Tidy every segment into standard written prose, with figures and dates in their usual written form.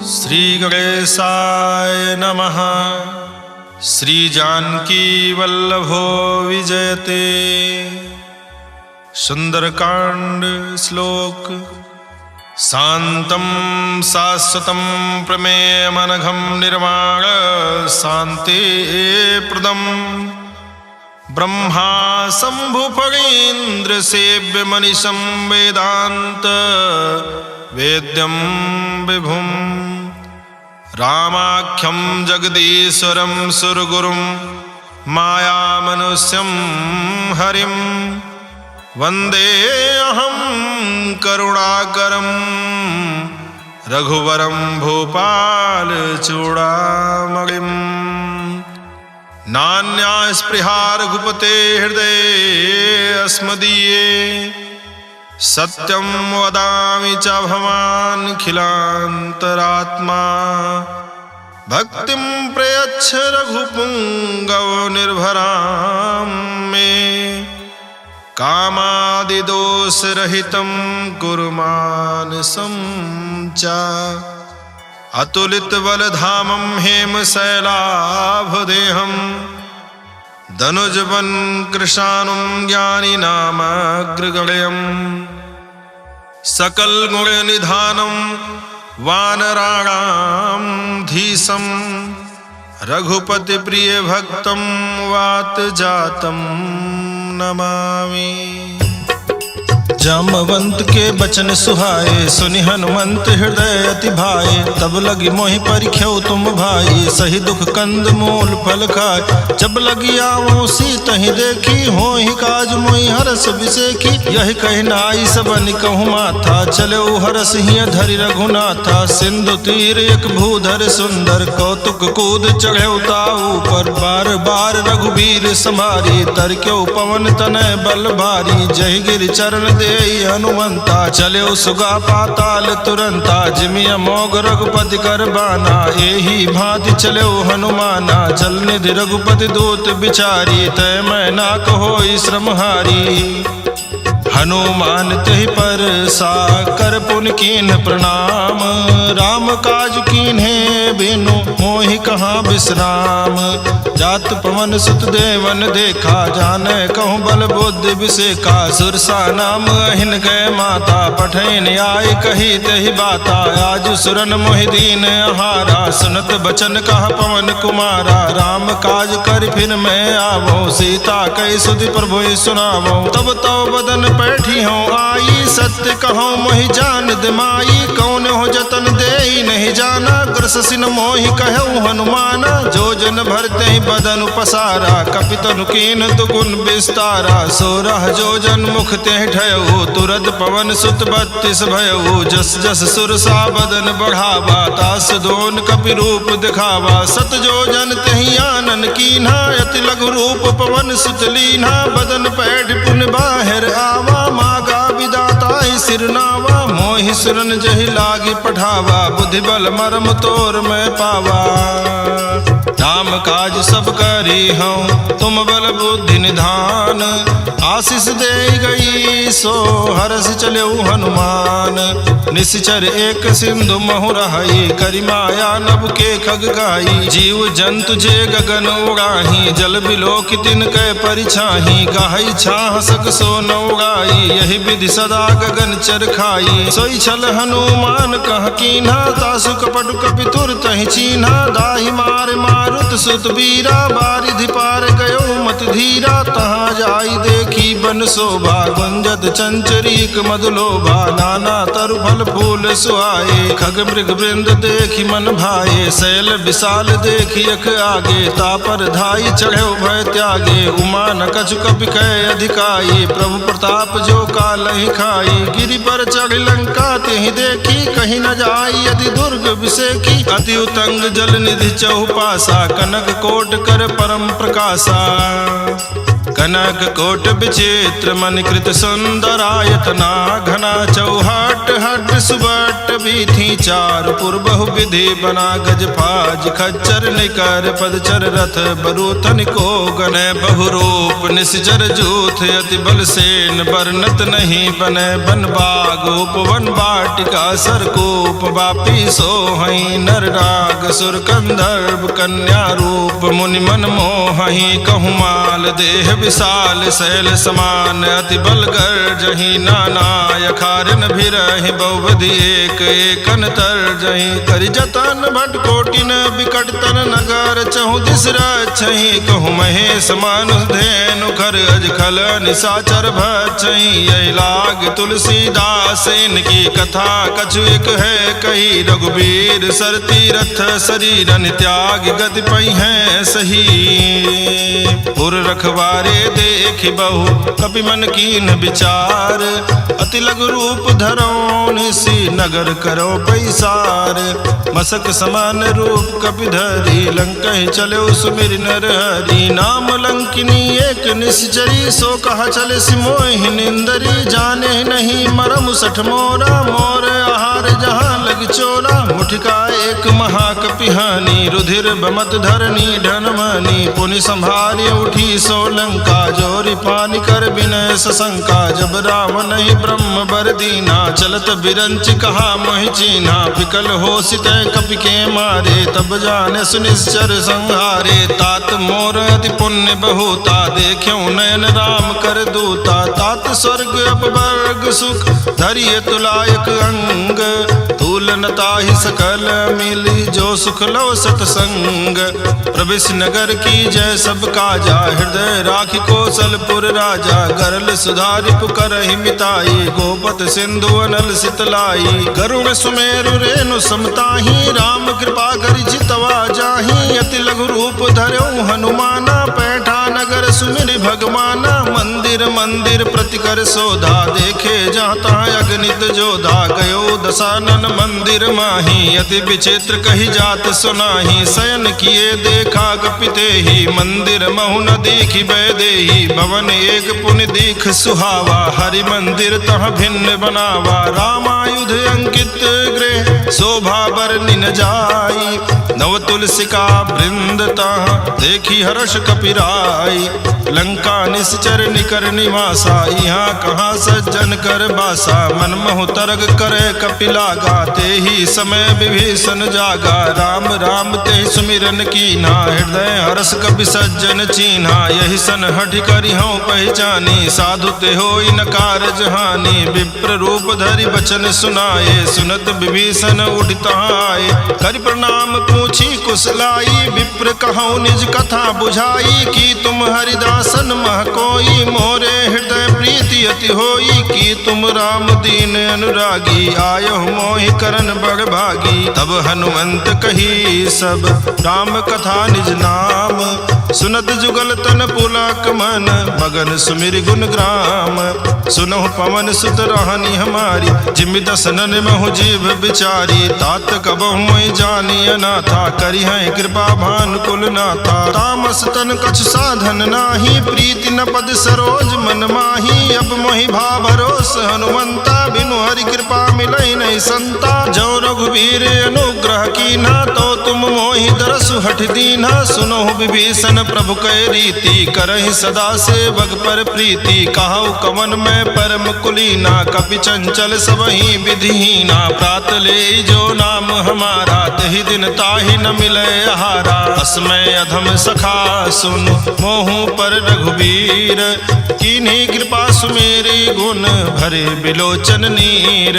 श्री गणेशाय नमः। श्री जानकी वल्लभो विजयते। सुंदरकांड श्लोक। शांतं शाश्वतं प्रमेयमनघं निर्वाण शांति प्रदम् ब्रह्मा शंभुफणीन्द्र सेव्य मनीषं वेदांत वेद्यं विभुं रामाख्यं जगदीश्वरं सुरगुरुं मायामनुष्यं हरिं वन्दे अहं करुणाकरं रघुवरं भूपालचूडामणिम्। नान्या स्पृहा रघुपते हृदये अस्मदीये सत्यं वदामि च भवानखिलान्तरात्मा। भक्तिं प्रयच्छ रघुपुङ्गव निर्भरां मे कामादिदोषरहितं कुरु मानसं च। अतुलितबलधामं हेमशैलाभदेहं धनुजवन् कृशानुं ज्ञानिनामग्रगण्यं सकलगुणनिधानं वानराणां धीशं रघुपतिप्रियभक्तं वातजातं नमामि। जामवंत के बचन सुहाए सुनि हनुमंत हृदय अति भाए। तब लगी मोहि परिख्यो तुम भाई सही दुख कंद मूल फल खाए। जब लगी आवो सीतहि देखी होहि काज मोहि हरस बिसेखी। यही कहि नाई सबन कहूँ माथा चले हरस हिय धरि रघुनाथा। सिंधु तीर एक भूधर सुंदर कौतुक कूद चढ़े ताऊ पर। बार बार रघुबीर संभारी तरक्यो पवन तनय बल भारी। जय गिर चरण दे हनुमंता चले सुगा पाताल तुरंता। जिमि अमोघ रघुपति कर बाना एही भांति चले हनुमाना। जल निधि रघुपति दूत बिचारी तय मैं ना कहो श्रमहारी। हनुमान तहि पर सा कर पुन कीन्ह प्रणाम। राम काज कीन्हे बिनु मोहि कहाँ विश्राम। जात पवन सुत देवन देखा जाने कहूँ बल बुद्धि विसेखा। सुरसा नाम अहिन गए माता पठैन आय कही तहि बाता। आज सुरन मोहि दीन आहारा सुनत बचन कहा पवन कुमारा। राम काज कर फिर मैं आवो सीता कई सुधि प्रभु सुनावो। तब तो बदन बैठी हूँ आई सत्य कहूँ मोहि जान दिमाई। कौन हो जतन दे नहीं जाना ग्रस सिन मोहि कहूँ हनुमाना। जो जन भरते ही बदन पसारा कपितनु कीन दुगुन विस्तारा। सोरह जो जन मुख ते ठयऊ तुरत पवन सुत 32 भयऊ। जस जस सुरसा बदन बढ़ावा तास दोन कपि रूप दिखावा। सत जो जन तहि आनन कीन्हा अति लघु रूप पवन सुत लीन्हा। बदन पैठ पुन बाहिर आवा मागा विदाता सिरनावा। मोहि सुरन जहि लागी पठावा बुद्धि बल मरम तोर में पावा। नाम काज सब करी हूँ तुम बल बुद्धि निधान। आशीष दे गई सो हरस चले हनुमान। निश्चर एक सिंधु महु रहाई करि माया नभ के खग गाई। जीव जंतु जे गगन उड़ाही जल बिलोक तिन कै परिछाही। गाही छाह सक सो न उड़ाई यही विधि सदा गगन चर खाई। सोई छल हनुमान कह कीन्हा तासु कपट कपि तुर तहि चीन्हा। दाहि मार मारुत सुत बीरा बारिधि पार गयो मत धीरा। तहाँ जाई देखी बन शोभा गुंजत चंचरीक मधुलोभा। नाना तरु फल फूल सुहाए खग मृग वृंद देखी मन भाए। शैल विशाल देखी अख आगे तापर धाई चढ़े भय त्यागे। उमा न कछु कपि कह अधिकाई प्रभु प्रताप जो काल ही खाई। गिरि पर चढ़ लंका तिहि देखी कहीं न जाई यदि दुर्ग विसेखी। अति उतंग जल निधि चहुपासा कनक कोट कर परम प्रकाशा। कनक कोट विचित्र मणिकृत सुंदरायतना। घना चौहट हट सुबट बीथी चार पुर बहु विधि बना गज फाज खच्चर निकर पदचर रथ बरूथन को गने बहुरूप निश्चर जूथ अति बल सेन बरनत नहीं बने बन बाग उपवन बाटिका सरकूप वापी सोहई नर राग सुर कंधर्व कन्या रूप मुनि मन मोहहि कहु माल देह विशाल शैल समान अति बल गर्जहि नाना यखारिन भिरहि बहुविधि एक एकन तरजहि करि जतन भट कोटिन बिकट तन नगर चहु दिस रक्षहि कहु महेश मानुष धेनु खर अज खल निशाचर भक्षहि यही लाग तुलसीदास इनकी कथा कछु एक है कही रघुबीर सर तीरथ शरीरन त्याग गति पई है सही पुर रखवारे देख बहु कपि मन कीन विचार अति लघु रूप धरो निसी नगर करो पैसार मसक समान रूप कपि धरी लंकहि चलो सुमिर नर हरि नाम लंकिनी एक निश्चरी सो कहा चले सिमोहि निंदरी जाने नहीं मरम सठ मोरा मोर आहार जहाँ लग चोरा मुठिका एक महाकपिहानी रुधिर बमत धरनी ढनमनी पुनि संभारी उठी सोलंका जोरी पानी कर विनय सशंका जब रावण ही ब्रह्म बर दीना चलत बिरंच कहा मोहि चीन्हा विकल हो सित कपि के मारे तब जाने सुनिश्चर संहारे तात मोर अति पुण्य बहुता देख्यो नयन राम कर दूता तात स्वर्ग अपवर्ग सुख धरिय तुलायक अंग तूलनता ही सकल मिली जो सुख लो सतसंग प्रवेश नगर की जय सब काजा हृदय राखी कौशलपुर राजा गरल सुधारि पुकरहि मिताई गोपत सिंधु अनल सितलाई गरुण सुमेरु रेणु समताही राम कृपा करि जितवा जाही अति लघु रूप धर्यो हनुमाना पैठा नगर सुमिर भगवाना मंदिर मंदिर प्रतिकर सोधा देखे जहाँ तहाँ अगणित जोधा गयो दशानन मंदिर माही अति विचित्र कही जात सुनाही शयन किए देखा कपिते ही मंदिर महु न देखी बैदेही भवन एक पुनि दीख सुहावा हरि मंदिर तह भिन्न बनावा रामायुध अंकित गृह शोभा बरनि न जाई नव तुलसिका वृंद तह देखी हर्ष कपिराई लंका निश्चर निकर निवासा यहाँ कहाँ सज्जन कर बासा मन महु तरग करे कपिलागा ते ही समय विभीषण जागा राम राम ते सुमिरन कीन्हा हृदय हर्ष कपि सज्जन चीन्हा यही सन हठि करि हूँ पहचानी साधु ते होई न कारज हानि विप्र रूप धरि बचन सुनाए सुनत विभीषण उठिता आए करि प्रणाम पूछी कुशलाई विप्र कहूँ निज कथा बुझाई की तुम हरिदासन मह कोई मोरे हृदय प्रीति अति होई की तुम राम दीन अनुरागी आयो मोहि करन बड़ भागी तब हनुमंत कही सब राम कथा निज नाम सुनत जुगल तन पुलक मन मगन सुमिर गुण ग्राम सुनहु पवन सुत रहनी हमारी जिमि दसनन महु जीव बिचारी तात कबहु मोहि जानी अनाथा करि हैं कृपा भानुकुल नाथा तामस तन कछ साधन नाही प्रीति न पद सरोज मन माही अब मोहि भा भरोस हनुमंता बिनु हरि कृपा मिलई नहीं संता जो रघुवीर अनुग्रह कीन्हा तो तुम मोहि दरसु हठ दीन्हा सुनहु विभीषण प्रभु कै रीति करहि सदा सेवक पर प्रीति कहु कवन में परम कुलीना कपि चंचल सबहि विधिहीना प्रात ले जो नाम हमारा तहि दिन ताहि न मिले आहारा अस्मय अधम सखा सुन मोहु पर रघुबीर कीन्ही कृपा सुमेरी गुण भरे बिलोचन नीर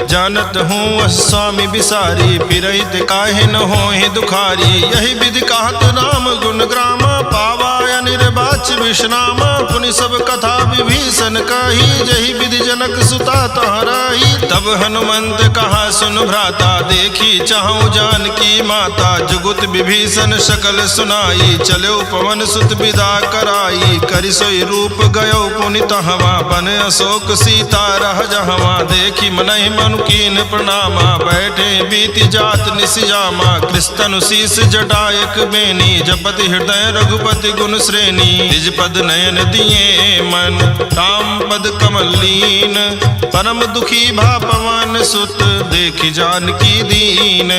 जानत हूँ स्वामी बिसारी फिरहित काहे न होहि दुखारी यही विधि कहत राम गुण ग्रामा पावा निर्वाच विश्रामा पुनि सब कथा विभीषण कही जही विधि जनक सुता तहराही तब हनुमंत कहा सुन भ्राता देखी देखी चाहूं जानकी माता, जुगुत विभीषण सकल सुनाई, चलो पवन सुत विदा कराई, करि सोई रूप गयो पुनित हवा, बन अशोक सीता रह जहवा, देखी मनहि मनु कीन प्रणामा, बैठे बीति जात निसियामा, कृष्ण शीस जटायक बेनी, जपति हृदय रघुपति गुण श्रेणी, निज पद नयन दिए मन राम पद कमल लीन, परम दुखी भा पवन सुत देखी जानकी दीन,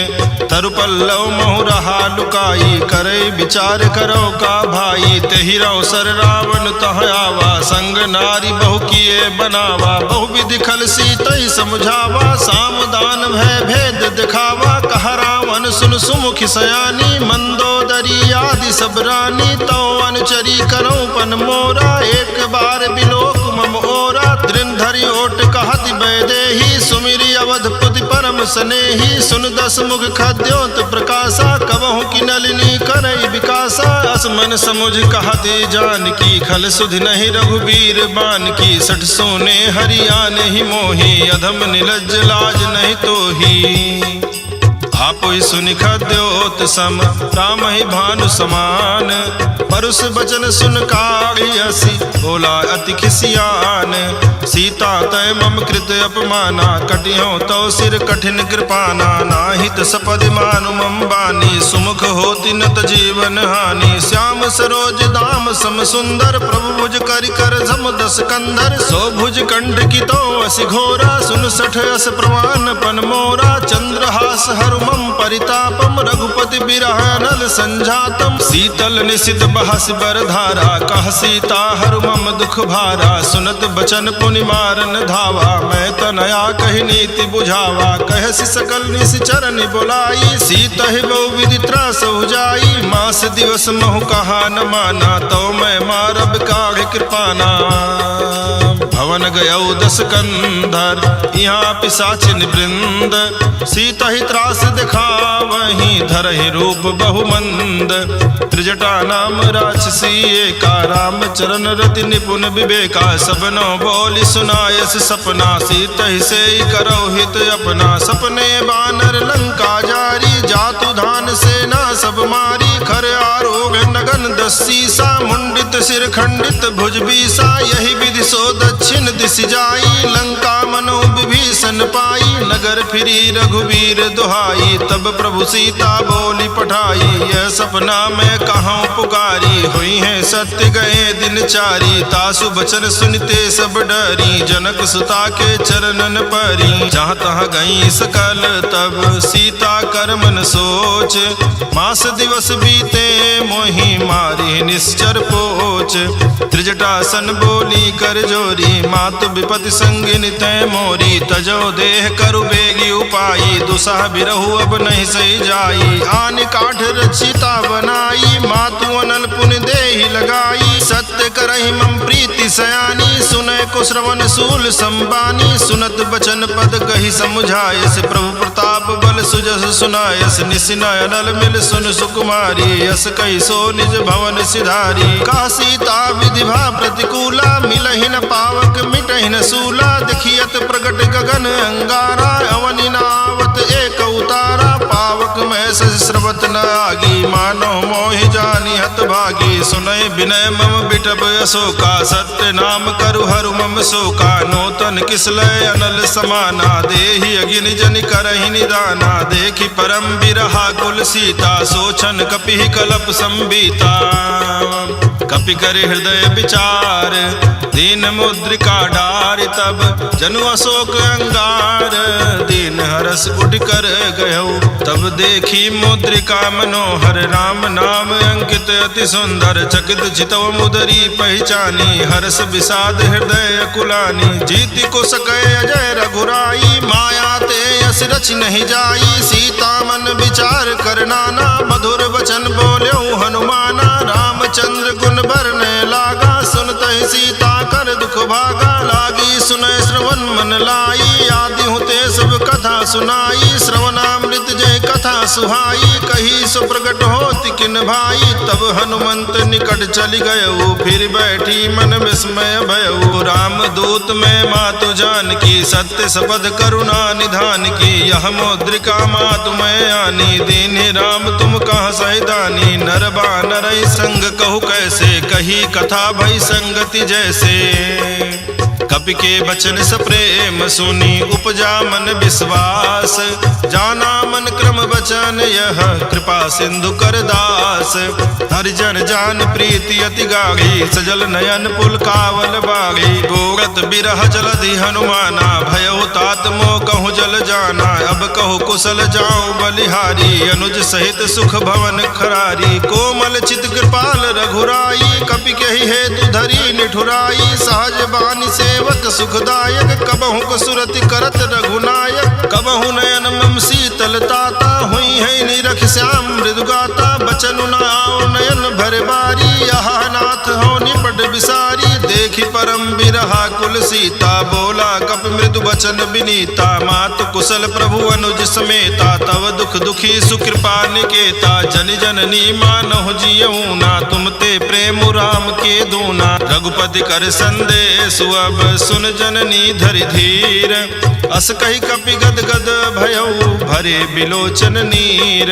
तरु पल्लव महु रहा लुकाई, करे विचार करो का भाई, तेहि रौसर रावण तह आवा, संग नारी बहु किए बनावा, बहु विधि खल सीतहि समझावा, सामदान भय भेद दिखावा, कह रावण सुन सुमुखि सयानी, मंदोदरी आदि सब रानी, तो अनुचरी करो पन मोरा, एक बार बिलोक मम ओरा, दृढ़ धरि ओट कहति बैदेही, सुमिरि अवधपुति परम सनेही, सुन दस मुख खद्योत प्रकाशा, कबहु की नलिनी करई विकासा, असमन समुझ कहते जानकी, खल सुधि नहीं रघुबीर बान की, सठ सोने हरियाण ही मोही, अधम निलज्ज लाज नहीं तोही, आपहि सुनि खद्योत सम राम ही भानु समान, परुष बचन सुन काढ़ियसि बोला अति खिसियान, सीता तय मम कृत अपमाना, कटियो तो सिर कठिन कृपाना, नाहित सपदि मानु मम बानी, सुमुख होति नत जीवन हानि, श्याम सरोज दाम सम सुंदर, प्रभु भुज करि कर झम दस कंधर, सो भुज कंठ की तो असि घोरा, सुन सठ अस प्रमाण पन मोरा, चंद्रहास हरु मम परितापम, रघुपति बिरह नल संजातम, शीतल निशित बहस बर धारा, कह सीता हरु मम दुख भारा, सुनत बचन पुनि मारन धावा, मैं तनया कहि नीति बुझावा, कहसि सकल निश्चरण बुलाई, सीतहि बहु विधि त्रास जाई, मास दिवस महु कहा न माना, तो मैं मारब काढ़ कृपाना, भवन गयौ दस कंधर यहाँ पिशाचिन वृंद, सीता ही त्रास दिखावहि धरहि रूप बहुमंद, त्रिजटा नाम राक्षसी एका, राम चरण रति निपुण विवेका, सबनो बोली सुनायस सपना, सीतहि से करो हित अपना, सपने बानर लंका जारी, जातु धान सेना सब मारी, खर आरोग नगन दस सीसा, मुंडित सिर खंडित भुज बीसा, यही विधि सो दक्षिण दिशि जाई, लंका मनो विभीषण पाई, नगर फिरी रघुवीर दुहाई, तब प्रभु सीता बोली पठाई, यह सपना मैं कहाँ पुकारी, हुई है सत्य गए दिन चारी, तासु बचन सुनते सब डरी, जनक सुता के चरणन परी, जहाँ तहाँ गई सकल तब सीता कर मन सोच, मास दिवस बीते मोहि मारी निश्चर पोच, त्रिजटासन बोली कर जोरी, मातु विपति संगिनी तय मोरी, तजो देह करु बेगी उपाई, दुसह बिरहु अब नहीं सही जाई, आन काठ रचिता बनाई, मातु अनल पुन देहि लगाई, सत्य करहि मम प्रीति सयानी, सुनय को श्रवण सूल संबानी, सुनत बचन पद कहि समुझायस, प्रभु प्रताप बल सुजस सुनायस, निसिनय अनल मिल सुन सुकुमारी, यस कहि सो निज भवन सिधारी, का सीता विधि भा प्रतिकूला, मिलहि न पावक मिटहि न सूला, देखियत प्रगट गगन अंगारा, अवनि नावत एक उतारा, पावक में श्रवत न आगी, मानो मोहि जानी हत भागी, सुनय विनय मम बिटब अशोका, सत्य नाम करु हरु मम शोका, नूतन किसलय अनल समाना, देहि अगिन जनि करहि निदाना, देखि परम बिरहा कुल सीता, सोचन कपि कलप संबीता, कपि कर हृदय विचार, दीन मुद्रिका डार, तब जनु अशोक अंगार, दीन हरस उठ कर गयो, तब देखी मुद्रिका मनोहर, राम नाम अंकित अति सुंदर, चकित चितव मुदरी पहचानी, हर्ष विषाद हृदय कुलानी, जीति को सकै अजय रघुराई, माया ते यस रच नहीं जाई, सीता मन विचार कर नाना, मधुर वचन बोल्यो हनुमाना, रामचंद्र गुण बरने लागा, सुनतहि सीता कर दुख भागा, लागी सुनय श्रवण मन लाई, आदि हुते सब कथा सुनाई, श्रवणामृत जय कथा सुहाई, कही सो प्रगट होति किन भाई। तब हनुमंत निकट चली गयऊ, फिर बैठी मन विस्मय भयऊ। राम दूत में मातु जान की, सत्य सपद करुणा निधान की। यह मुद्रिका मातु मैं आनी, दीन्हि राम तुम कहाँ सहिदानी। नर बानर संग कहु कैसे, कही कथा भई संगति जैसे। कपि के बचन सप्रेम सुनी, उपजा मन विश्वास। जाना मन क्रम बचन यह, कृपा सिंधु कर दास। हरिजन जान प्रीति अति गाढ़ी, सजल नयन पुलकावल बागी। गोरत बिरह जलधि हनुमाना, भयउ तात मोह कहूँ जल जाना। अब कहु कुशल जाऊं बलिहारी, अनुज सहित सुख भवन खरारी। कोमल चित कृपाल रघुराई, कपि कहि हेतु धरी निठुराई। सहज बानी सेवक सुखदायक, कबहु कसुरति करत रघुनायक। कबहु नयन मम शीतलताता, हुई है निरख श्याम मृदुगाता। बचनु न आओ नयन भर बारी, यह नाथ हो निपट बिसारी। देखि परम बिरहा कुल सीता, बोला कप मृदु बचन बिनीता। मातु कुशल प्रभु अनुज समेता, तव दुख दुखी सुकृपा निकेता। जन जननी मानहु जियऊ ना, तुम ते प्रेम राम के दूना। रघुपति कर संदेश अब सुन जननी धरि धीर। अस कही कपि गद गद भयऊ, भरे बिलोचन नीर।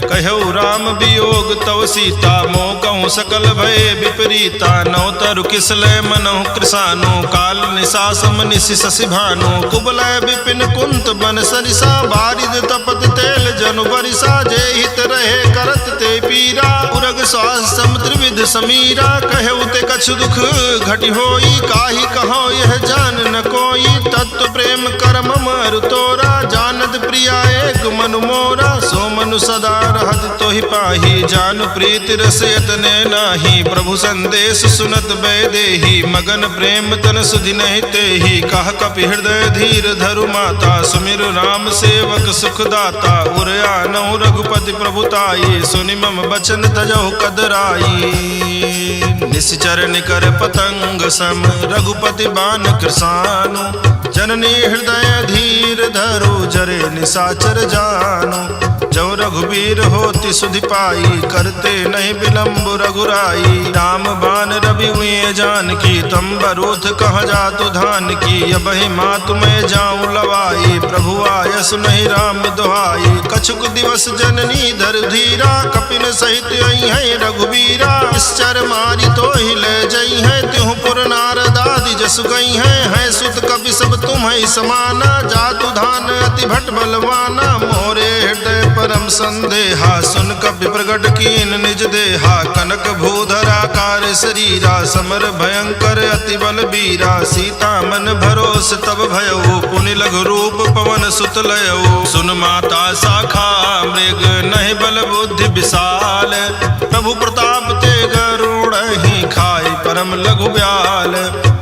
कहऊ राम वियोग तव सीता, मोह कहूँ सकल भय विपरीता। नौ तरु किसलय मनहु कृसानु, काल निशा सम निशि शशि भानु। कुबलय विपिन कुंत बन सरिसा, बारिद तपत तेल जनु बरिसा। जे हित रहे करत ते पीरा, उरग श्वास समुद्र विध समीरा। कहऊ ते कछु दुख घटि होई, काहि कहो यह जान न कोई। तत्व प्रेम कर ममरु तोरा, जानत प्रिया एक मनु मोरा। सो मनु सदा रहत तोहि पाही, जानु प्रीति रस यतने नाही। प्रभु संदेश सुनत बैदेही, मगन प्रेम तन सुधि नहीं तेहि। कह कपि हृदय धीर धरु माता, सुमिर राम सेवक सुखदाता। उर आनहु रघुपति प्रभुताई, सुनि मम बचन तजहु कदराई। निश्चर निकर पतंग सम, रघुपति बान कृसानु। जननी हृदय धीर धरु, जरे निशाचर जानु। जो रघुबीर होति सुधि पाई, करते नहीं विलम्ब रघुराई। राम बान रवि हुए जान की, तम बरूथ कह जातु धान की। अबहि मातु मैं जाऊं लवाई, प्रभु आयस नहीं राम दुहाई। कछुक दिवस जननी धर धीरा, कपिन सहित आई है रघुबीरा। निश्चर मारी तो ही ले जई है, त्यों पुर नारद आदि जसु गई है। सुत कपि सब तुम ही समाना, जातु धान अति भट बलवाना। मोरे हृदय परम संदेहा, सुन कपि प्रगट कीन निज देहा। कनक भूधरा कार शरीरा, समर भयंकर अति बल बीरा। सीता मन भरोस तब भयऊ, पुनि लघु रूप पवन सुत लयऊ। सुन माता शाखा मृग, नहीं बल बुद्धि विशाल। प्रभु प्रताप ते गरुड़ ही, खाई परम लघु ब्याल।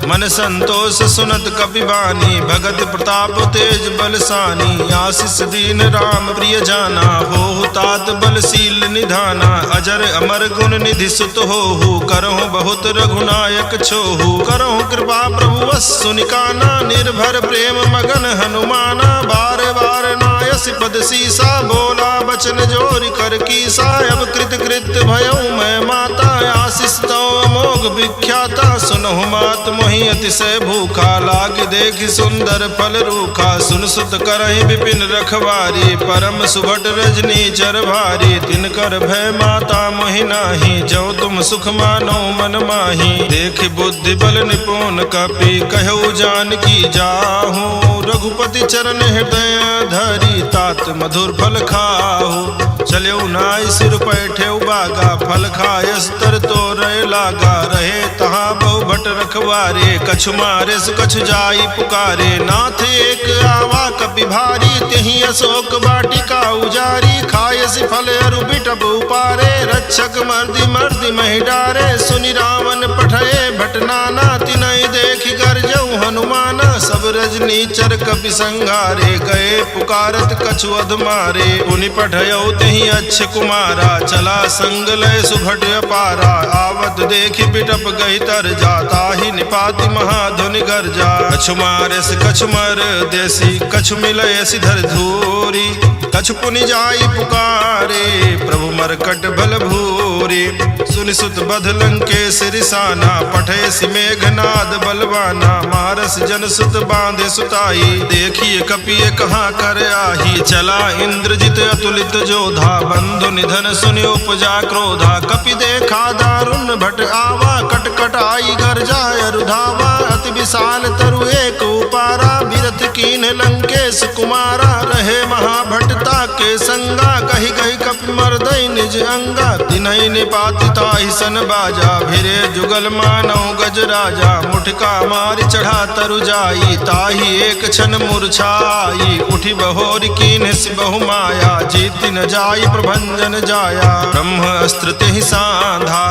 मन संतोष सुनत कपि बानी, भगत प्रताप तेज बलसानी। आशीष दीन राम प्रिय जाना, हो तात बलशील निधाना। अजर अमर गुण निधि सुत होहु, करहु बहुत रघुनायक छोहु। करहु कृपा प्रभु वस सुनिकाना, निर्भर प्रेम मगन हनुमाना। बार बार नायस पद सीसा, बोला बचन जोर कर कीसा। अब कृत कृत भयऊ मैं माता, आशीष तो अमोघ विख्याता। सुनहु मात मोहि अतिशय भूखा, लाग देखि सुंदर फल रूखा। सुन सुत करहि विपिन रखवारी, परम सुभट रजनी चर भारी। तिनकर भय माता मोहि नाही, जो तुम सुख मानो मन माही। देख बुद्धि बल निपुण कपि, कहु जान की जाहू। रघुपति चरण हृदय धरी, तात मधुर फल खाहू। चल्यऊ नाई सिर पैठे बागा, फल खायस तर तो रहे लागा। रहे तहाँ बहु भट रखवारे, कछु मारे सु कछु जाई पुकारे। नाथ एक आवा कपि भारी, तेहि अशोक वाटिका उजारी। खायस फल अरु बिटप उपारे, रक्षक मर्दि मर्दि महि डारे। सुनि रावण पठये भट नाना, तिनहि देखि गर्जऊ हनुमाना। सब रजनी चर कपि संघारे, गए पुकारत कछु अध मारे। पुनि पठयऊ तेहि अच्छ कुमारा, चला संग लय सुभट अपारा। आवत देखि बिटप गई तर जा, ताहि निपाति महाधुनि गर्जा। कछु मारे से कछु मर देसी, कछु मिलय सिधर धूरी। कछु पुनि जाई पुकारे, प्रभु मरकट भल भूरे। सुनि सुत बध लंकेश रिसाना, पठे सि मेघनाद बलवाना। मारस जन सुत बांधे सुताई, देखिए कपिए कहाँ कर आही। चला इंद्रजित अतुलित जोधा, बंधु निधन सुनि उपजा क्रोधा। कपि देखा दारुण भट आवा, कट कट आई घर जाय रुधावा। अति विशाल तरु एक उपारा, बिरथ कीन लंकेश कुमारा। रहे महाभटता के संगा, कही कही कपि मर्दई निज अंगा। तिनहि निपाति ताहि सन बाजा, भिरे जुगल मानव गज राजा। मुठका मारि चढ़ा तरु जाई, ताहि एक क्षण मूर्छाई। उठी बहोर कीन सि बहु माया, जीति न जाई प्रभंजन जाया। ब्रह्म अस्त्र तेहि सांधा,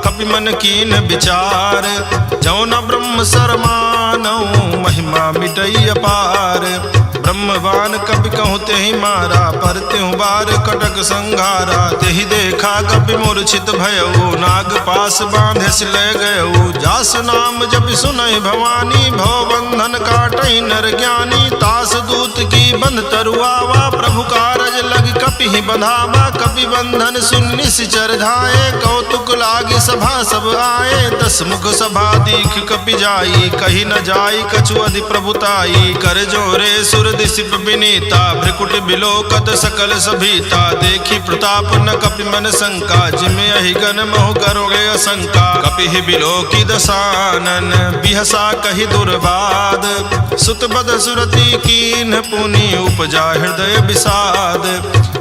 कपि मन कीन विचार। जौ न ब्रह्म सरमानौ, महिमा मिटई अपार। ब्रह्मवान कपि कहूँ तेहि मारा, पर त्यों बार कटक संघारा। तेहि देखा कपि मूर्छित भयउ, नाग पास बांधे सि ले गयउ। जास नाम जपि सुनहि भवानी, भव बंधन काटहि नर ज्ञानी। तास दूत की बंध तरुआवा, प्रभु कारज लग कपि ही बंधावा। कपि बंधन सुन निश्चर धाये, कौतुक लागी सभा सब आए। दस मुख सभा दीख कपि जाई, कही न जाई कछु अधि प्रभुताई। कर जोरे सुर दिसिप विनीता, भ्रिकुट बिलोकत सकल सभीता। देखी प्रताप न कपि मन शंका, जिमे अहि गन मोह करोगे असंका। कपि ही बिलोकी दसानन, बिहसा कही दुर्बाद। सुत बद सुरति कीन पुनि, उपजा हृदय विषाद।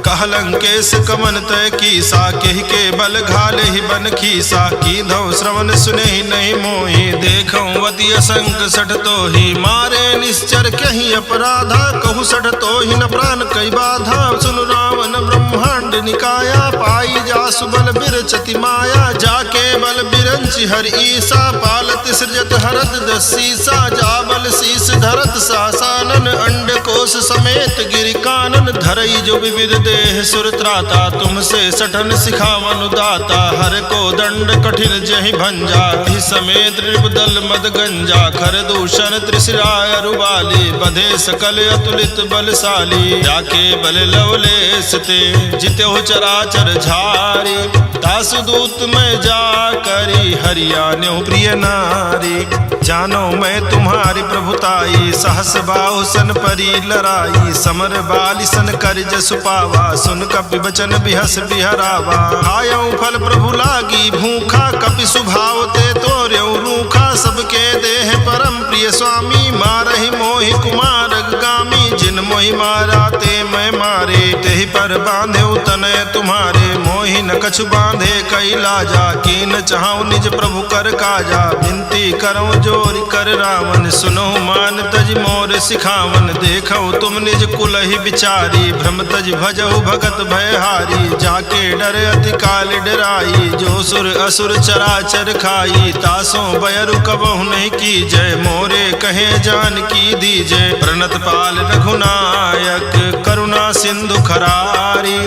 कह लंकेश कमन तय कीसा, केहि के बल घाले ही बन खीसा। कीधौ श्रवण सुने ही नहीं मोहि, देखौ वति असंक सठ तोहि। मारे निश्चर कहीं अपराधा, कहु सठ तोहि न प्राण कई बाधा। सुन रावण ब्रह्मांड निकाया, पाई जासु बल बिरचति माया। जाके बल बिरंचि हर ईसा, पालत सृजत हरत दसीसा। जा बल शीस धरत सासानन, अंड कोश समेत गिरि कानन। धरई जो विविध देह सुर त्राता, तुमसे सठन सिखावन दाता। हर को दंड कठिन जहि भंजा, ही समेत नृपदल मद गंजा। खर दूषण त्रिशिराय रुबाली, बधे सकल अतुलित बलशाली। जाके बल लवलेश ते, जितेहु चराचर झारी। दासु दूत में जा करी, हरियाण्यो प्रिय नारी। जानो मैं तुम्हारी प्रभुताई, सहस बाहु सन परी लराई। समर बाली सन कर जसु पावा, सुन कपि बचन बिहस बिहरावा। आयऊ फल प्रभु लागी भूखा, कपि सुभाव ते तोर्यऊ रूखा। सबके देह परम प्रिय स्वामी, मारहि मोहि कुमार गामी। जिन मोहि मारा ते मैं मारे, तेहि पर बांधे तनय तुम्हारे। मोहि न कछु बांधे कई लाजा, कीन चाहूं निज प्रभु कर काजा। विनती करऊं जोरि कर रावण, सुनो मान तज मोर सिखावन। देखो तुम निज कुल ही विचारी, भ्रम तज भजहु भगत भयहारी। जाके डर अति काल डराई, जो सुर असुर चराचर खाई। तासों बयरु कबहु नहीं की जय, मोरे कहे जान की दीजय। प्रणत पाल रघुनायक, करुणा सिंधु खरारी।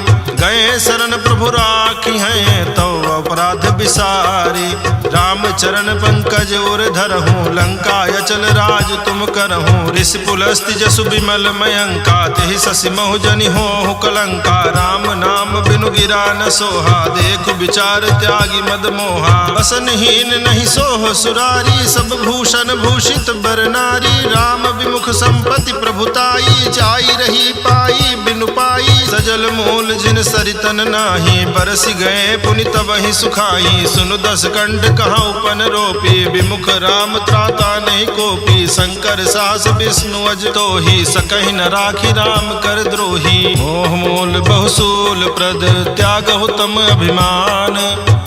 गए शरण प्रभु राखी हैं, तो अपराध विसारी। राम चरण पंकज और धरहूँ, लंका अचल राज तुम करहूँ। ऋषि पुलस्ति जसु विमल मयंका, तेहि शशि महु जनि होहु कलंका। राम नाम बिनु गिरा न सोहा, देख विचार त्यागी मद मोहा। बसनहीन नहीं सोह सुरारी, सब भूषण भूषित बर नारी। राम विमुख संपत्ति प्रभुताई, जाई रही पाई बिनु पाई। सजल मूल जिन सरितन नाही, बरसि गए पुनि तबहि सुखाई। सुनु दस कंठ कहाँ उपन रोपी, विमुख राम त्राता नहीं कोपी। शंकर सास विष्णु अज तोहि, सकहि न राखी राम कर द्रोही। मोह मूल बहुसूल प्रद, त्यागहु तम अभिमान।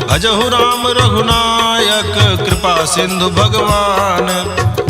भजहु राम रघुनायक, कृपा सिंधु भगवान।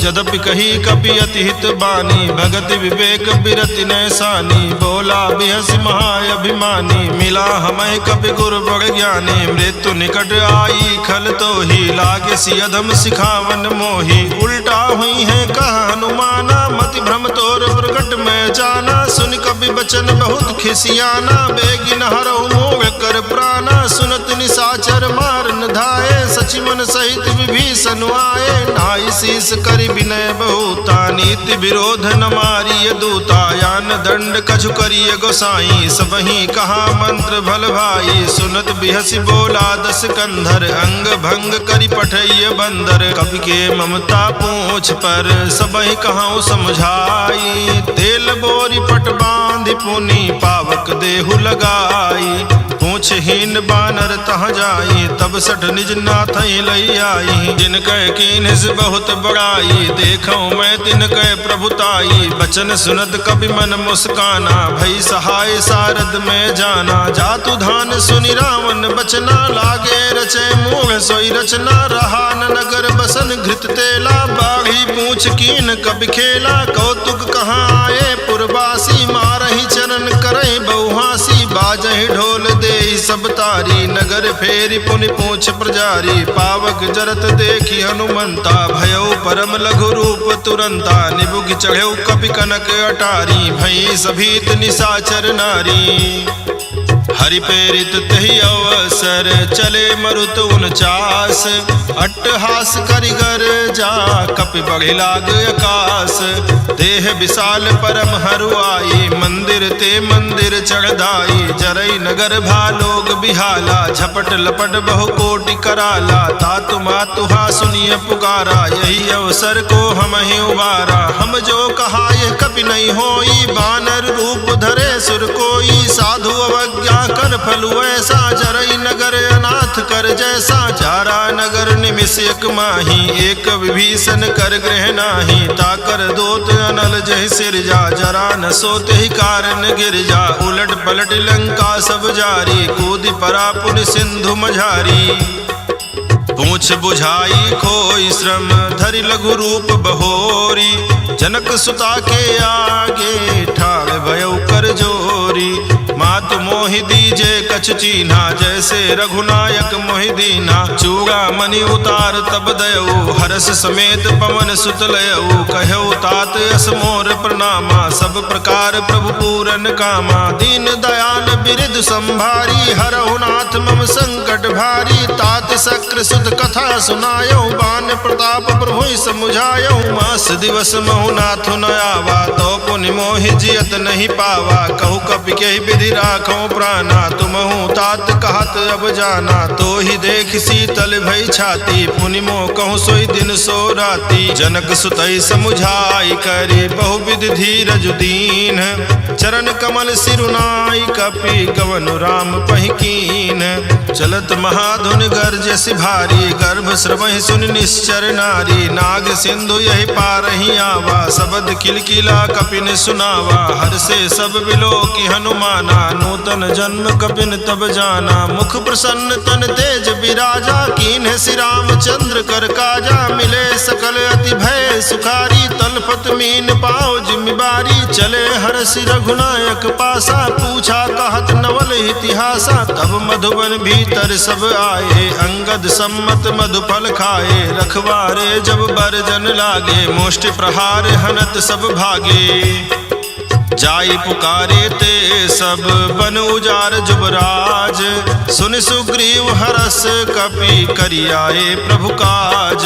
यद्यपि कही कपि अति हित बानी, भगति विवेक बिरति नैसानी। बोला बिहसि महाअभिमानी, मिला हमें कपि गुरु बड़ ज्ञानी। मृत्यु निकट आई खल तोहि, लागे सि अधम सिखावन मोहि। उल्टा हुई है कह हनुमाना, मति भ्रम तोर प्रकट में जाना। सुन कपि बचन बहुत खिसियाना, बेगिन हरहु मोह कर प्राणा सुनत निशाचर मारन धाये सचि मन सहित विभीषण आए नाई शीस करि विनय बहुता नीति विरोध न मारिय दूता यान दंड कछु करिय गोसाई सबहि कहा मंत्र भल भाई सुनत बिहसि बोला दस कंधर अंग भंग करि पठैय बंदर कवि के ममता पूछ पर सबहि कहाऊ समझाई तेल बोरी पट बांधि पुनि पावक देहु लगाई पूछहीन बानर तह जाई तब सठ निज नाथ लई आई जिन कह कीन्ह से बहुत बड़ाई देखो मैं तिन कह प्रभुताई बचन सुनत कवि मन मुस्काना भई सहाय सारद में जाना जातु धान सुनि रावण बचना लागे रचे मूढ़ सोई रचना रहा न नगर बसन घृत तेला बाढ़ी पूछ कीन कवि खेला कौतुक कहाँ आए पुरवासी मारहि चरण करहि बहुहासी बाजहि ढोल देहि सब तारी नगर फेरी पुनि पूछ प्रजारी पावक जरत देखी हनुमंता भयो परम लघु रूप तुरंता निबुघ चढ़ेउ कपि कनक अटारी भई सभीत निशाचर नारी हरि प्रेरित तहि अवसर चले मरुत 49 अट्टहास करिगर जा कपि बढ़ि लाग आकाश देह विशाल परम हरुआई मंदिर ते मंदिर चढ़दाई जरई नगर भालोग बिहाला झपट लपट बहु कोटि कराला तातु मातुहा सुनिय पुकारा यही अवसर को हम ही उबारा हम जो कहा यह कपि नहीं होई बानर रूप धरे सुर कोई साधु अवज्ञा कर फलु ऐसा जरई नगर अनाथ कर जैसा जारा नगर निमिष एक माही एक विभीषण कर गृह नाही ताकर दोत अनल जहि सिर जा जरा न सोते ही कारण गिर जा उलट पलट लंका सब जारी कूद परा पुन सिंधु मझारी पूछ बुझाई खोई श्रम धरि लघु रूप बहोरी जनक सुता के आगे ठाड़ भयो कर जोरी मातु मोहि दीजे कछ चीन्हा जैसे रघुनायक मोहि दीना चूड़ा मणि उतार तब दयऊ हरस समेत पवन सुत लयऊ कहऊ तात यस मोर प्रणामा सब प्रकार प्रभु पूरन कामा दीन दयाल बिरिद संभारी हरहु नाथ मम संकट भारी तात शक्र सुत कथा सुनायो बान प्रताप प्रभु समुझायो मास दिवस महु नाथ न आवा तो पुनि मोहि जियत नहीं पावा कहु कपि के विधि राखो प्राणा तुमहु तात कहत अब जाना तो ही देख शीतल भई छाती पुनि मोह कहूँ सोई दिन सो राती जनक सुतई समुझाई करी बहुविधि धीरज दीन चरण कमल सिरुनाई कपि गवन राम पहिकीन चलत महाधुन गर्ज सिभारी गर्भ श्रवहि सुन निश्चर नारी नाग सिंधु यही पारहि आवा शबद किलकिला कपिन सुनावा हर से सब बिलो की हनुमाना नूतन जन्म कपिन तब जाना मुख प्रसन्न तन तेज विराजा कीन्ह श्री रामचंद्र कर काजा मिले सकल अति भय सुखारी तलपत मीन पाओ जिम्मेवारी चले हर्षि रघुनायक पासा पूछा कहत नवल इतिहासा तब मधुबन भीतर सब आए अंगद सम्मत मधुफल खाए रखवारे जब बरजन लागे मुष्टि प्रहार हनत सब भागे जाई पुकारे ते सब बन उजार जुबराज सुन सुग्रीव हरस कपि करियाए प्रभु काज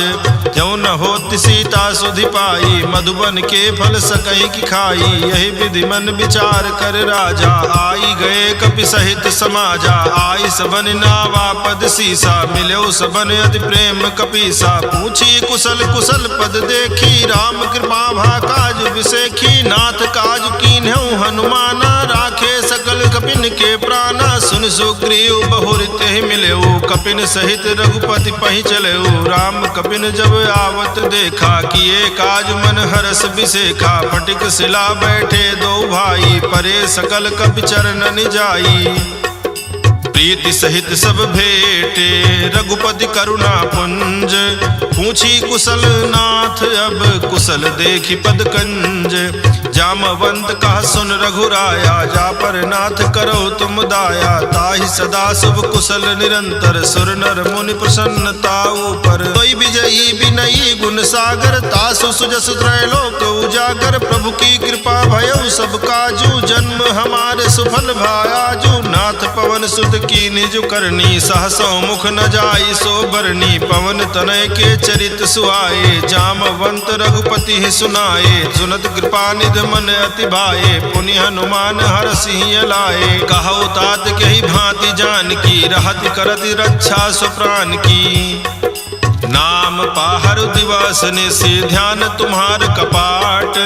क्यों न होति सीता सुधि पाई मधुबन के फल सकई की खाई यही विधि मन विचार कर राजा आई गए कपि सहित समाजा आई सबन नावा पद सीसा मिलो सबन अति प्रेम कपीसा पूछी कुशल कुशल पद देखी राम कृपा भा काज विसेखी नाथ काज कीन्हु हनुमाना राखे सकल कपिन के प्राणा सुन सुग्रीव बहुरित ही मिलेऊ कपिन सहित रघुपति पहि चलेऊ राम कपिन जब आवत देखा किए काज मन हरस बिसेखा फटिक शिला बैठे दो भाई परे सकल कपि चरण जाई प्रीति सहित सब भेटे रघुपति करुणा पुंज पूछी कुशल नाथ अब कुशल देखी पद कंज जामवंत कहा सुन रघुराया, जा पर नाथ करो तुम दाया। ताहि सदा शुभ कुशल निरंतर, सुर नर मुनि प्रसन्नता ऊपर। तोई विजयी विनयी गुण सागर, तासु सुजस त्रैलोक उजागर। प्रभु की कृपा भयउ सब काजू, जन्म हमारे सुफल भायाजू। नाथ पवन सुत की निज करनी, सहसो मुख न जाई सो बरनी। पवन तनय के चरित सुहाए, जामवंत रघुपति ही सुनाए। सुनत कृपा निध मन अति भाए, पुनि हनुमान हरषि लाए। कहु तात कही भांति जान की, रहति करति रक्षा सुप्राण की। नाम पाहर दिवस निशि, ध्यान तुम्हार कपाट।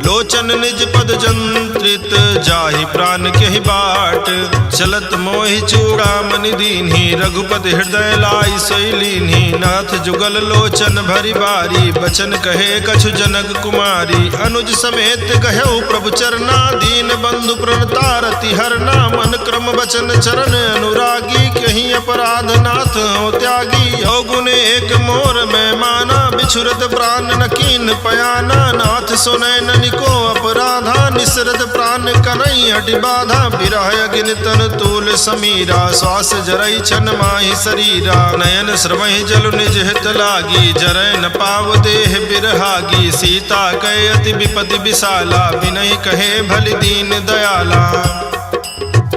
लोचन निज पद जंत्रित, जाहि प्राण केहि बाट। चलत मोहि चूड़ामणि दीन्हि, रघुपति हृदय लाई सोई लीन्हि। नाथ जुगल लोचन भरि बारी, बचन कहे कछु जनक कुमारी। अनुज समेत कहु प्रभु चरना, दीन बंधु प्रणतारति हरना। मन क्रम वचन चरण अनुरागी, कहीं अपराध नाथ हो त्यागी। अवगुण एक मोर में माना, बिछुरत प्राण न कीन पयाना। नाथ सुनय ननिको अपराधा, निसरत प्राण कनई हटि बाधा। बिरह अग्नि तन तूल समीरा, श्वास जरई छन माहि शरीरा। नयन श्रवहि जल निज हित लागी, जरय न पाव देह बिरहागी। सीता कहे अति विपति विशाला, बिनहि कहे भलि दीन दयाला।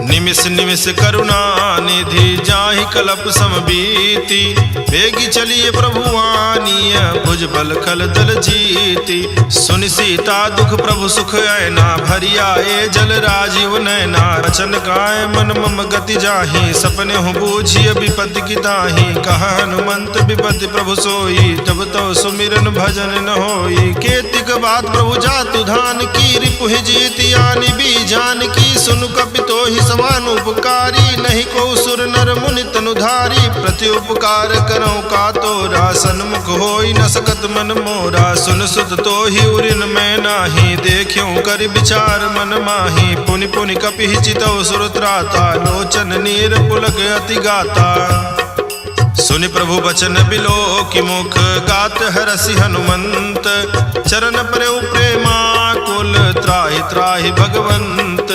निमिष निमिष करुणा निधि, जाहि कलप समबीति। बेगी चलिए प्रभुवानीय, भुज बल खल दल जीति। सुनि सीता दुख प्रभु सुख ऐना, भरि आए जल राजीव नैना। वचन काय मन मम गति जाहि, सपने हो बूझिय विपत्ति की ताहि। कहा हनुमंत विपत्ति प्रभु सोई, तब तो सुमिरन भजन न होई। केतिक बात प्रभु जातु धान की, रिपुहि जीति आनि बीजान की। सुनु कपि तोहि समान उपकारी, नहीं को सुर नर मुनि तनुधारी। प्रति उपकार करो का तोरा, सन्मुख होई न सकत मन मोरा। सुन सुत तो ही उरिन मैं नाही, देखियो कर विचार मन माही। पुनि पुनि कपि चितौ सुर त्राता, लोचन नीर पुलक अति गाता। सुनि प्रभु बचन बिलो की मुख, गात हरसि हनुमंत। चरण प्रभु प्रेमाकुल, त्राहि त्राहि भगवंत।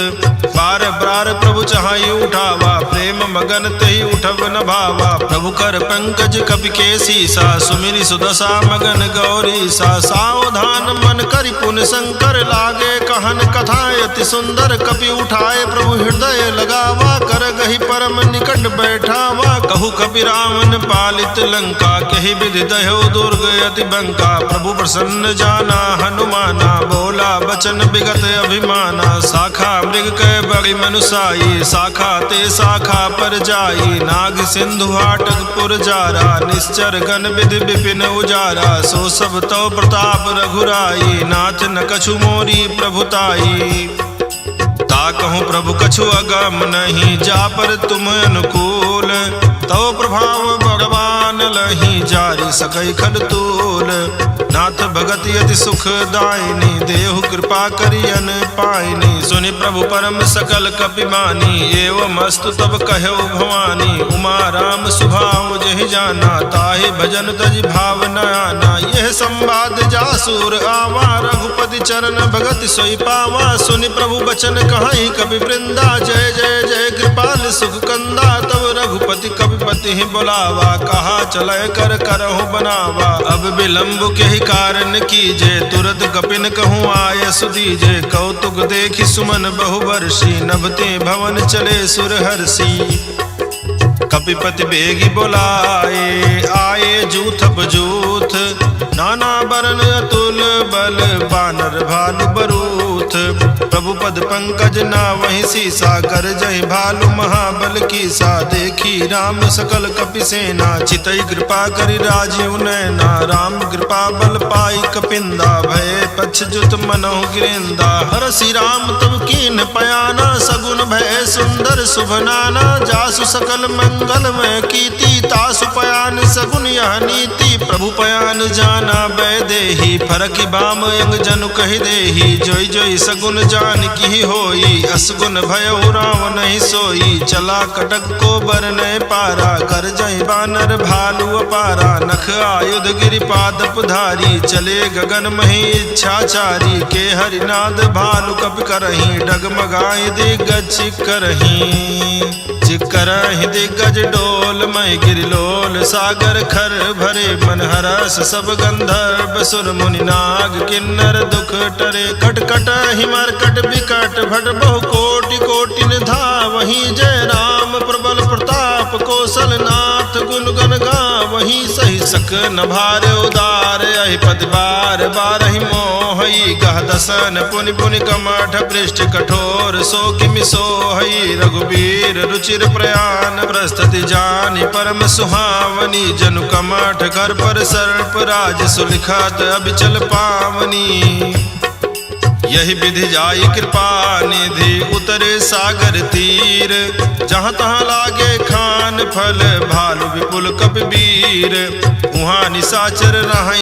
बार बार प्रभु चाहि उठावा, प्रेम मगन तहि उठब न भावा। प्रभु कर पंकज कपि के सीसा, सुमिरि सुदशा मगन गौरीसा। सावधान मन करि पुन शंकर, लागे कहन कथा अति सुंदर। कपि उठाए प्रभु हृदय लगावा, कर गहि परम निकट बैठावा। कहु कपि रावण पालित लंका, कहि विधि दह्यो दुर्ग अति बंका। प्रभु प्रसन्न जाना हनुमाना, बोला बचन विगत अभिमाना। शाखा मृग के बड़ी मनुसाई, शाखा ते शाखा पर जाई। नाग सिंधु हाटक पुर जारा, निश्चर गण विधि विपिन उजारा। सो सब तो प्रताप रघुराई, नाथ न कछु मोरी प्रभुताई। ताकहु प्रभु कछु अगम नहीं, जा पर तुम अनुकूल। तो प्रभाव भगवान लही, जारी सकई खल तूल। नाथ भगति अति सुख दायिनी, देहु कृपा करियन पाइनी। सुनि प्रभु परम सकल कपि मानी, एवं अस्तु तब कहो भवानी। उमा राम सुभाव जहि जाना, ताहि भजन तज भाव न आना। यह संवाद जासुर आवा, रघुपति चरण भगति सोई पावा। सुनि प्रभु बचन कहाई कपि वृंदा, जय जय जय कृपाल सुख कंदा। तब रघुपति कपिपति ही बुलावा, कहा चलय कर करहु बनावा। अब विलंब के ही कारण कीजे, तुरत कपिन कहूँ आय सुदीजे। कौतुक देखि सुमन बहुवर्षी, नभते भवन चले सुर हर्षि। कपिपति बेगी बोलाए, आए जूथप जूथ। नाना बरन अतुल बल, बानर भालु बरूथ। प्रभु पद पंकज ना वही सीसा, कर जय भालु महाबल कीसा। देखी राम सकल कपि सेना, चितई कृपा करि राजीव नैना। राम कृपा बल पाई कपिंदा, भय पछजुत मनहु गिरेंदा। हरषि राम तब कीन पयाना, सगुन भय सुंदर शुभ नाना। जासु सकल मंगल में कीति, तासु पयान सगुन यह नीति। प्रभु पयान जाना बै देही, फरकि बाम यंग जनु कहि देही। जोई जोई सगुन जान जान की होई, असगुन भयउ राम नहीं सोई। चला कटक को बरने पारा, कर जय बानर भालू अपारा। नख आयुध गिरिपाद धारी, चले गगन मही इच्छाचारी। के हरिनाद भालू कपि करही, डगमगाई दिग्गज करही दिग्गज डोल। मय गिरिलोल सागर खर भरे, मन हरस सब गंधर्व सुर मुनि नाग किन्नर दुख टरे। कटकट हिमरकट विकट भट बहु कोटि कोटिन धावहि। जय राम प्रबल प्रताप कौशल नाथ, गुण गण गावहि। सही सक न भार उदार, अहि पद बार बारहि मोहई। गह दसन पुनि पुनि कमठ, पृष्ठ कठोर सो किमि सोहई। रघुबीर रुचिर प्रयाण, प्रस्तुति जानि परम सुहावनी। जनु कमठ कर पर सर्प राज, सुलिखत अबिचल पावनी। यही विधि जाई कृपा निधि, उतरे सागर तीर। जहाँ तहाँ लागे खान फल, भालु विपुल कपि वीर। उहाँ निशाचर रहै